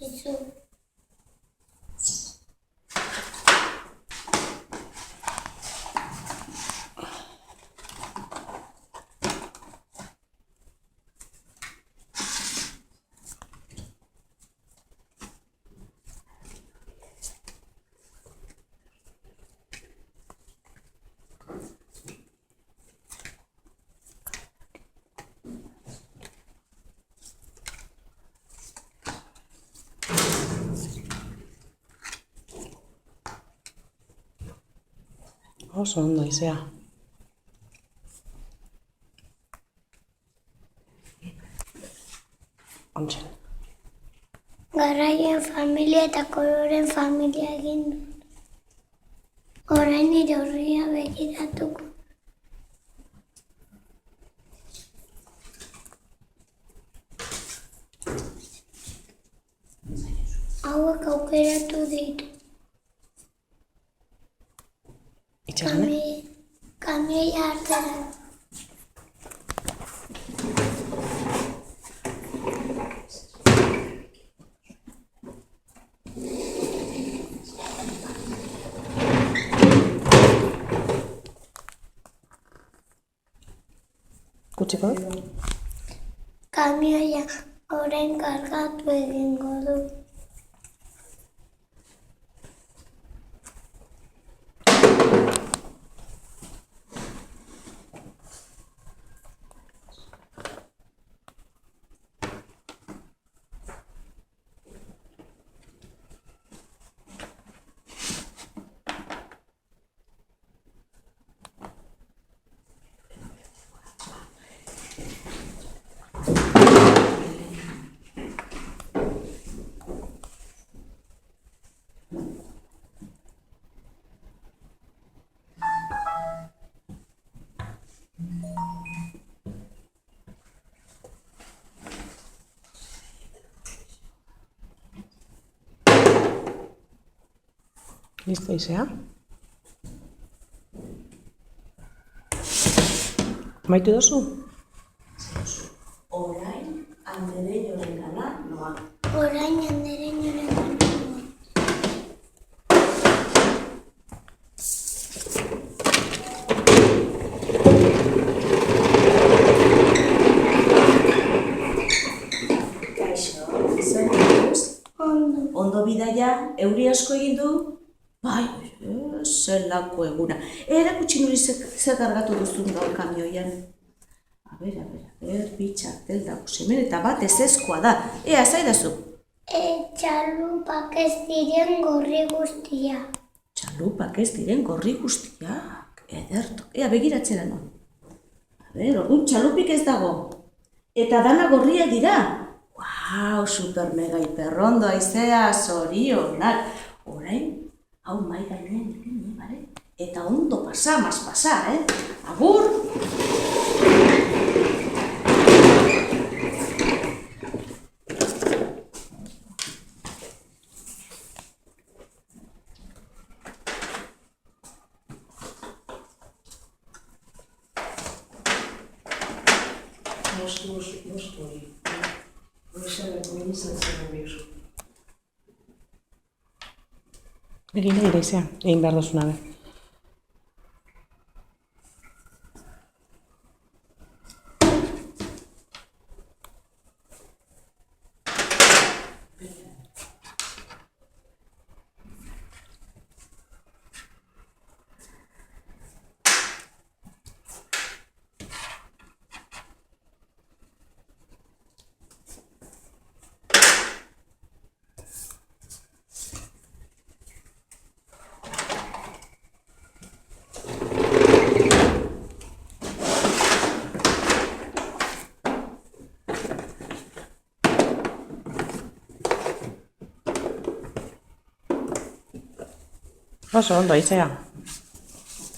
Izu. Oso ondo izea. Ontsen. Garraien familia eta koloren familia egin dut. Orain nire horria begiratuko. Hauek aukeratu ditu. Itxarane? Kamioi hartara. Kutsiko? Kamioia orain kargatu egingo du. Listo izea? Maitu dozu? Orain, andereñoren gana noa. Orain andereñoren gana. Kaixo, zer duz? Ondo. Ondo bidaia, euri asko egin du? Bai, zelako eguna. Erakutsi nuri zer gargatu duzun gaur kamioian. A ber, bitxartel dago semen eta bat ezezkoa da. Ea, zaidazu? Txalupak ez diren gorri guztia. Txalupak ez diren gorri guztiak. Ederto. Ea, begiratzera non. A ber, orduan txalupik ez dago. Eta dana gorria dira. Wow, super mega hiperrondo aizea, zorionak. Orain, hau mai gainean ipini, bale? Eta ondo pasa, mas pasa, Agur! Mostu hori. Goizarako inizatzen bizu. Egin nahi da izea, egin behar dozuna be. Oso ondo izea.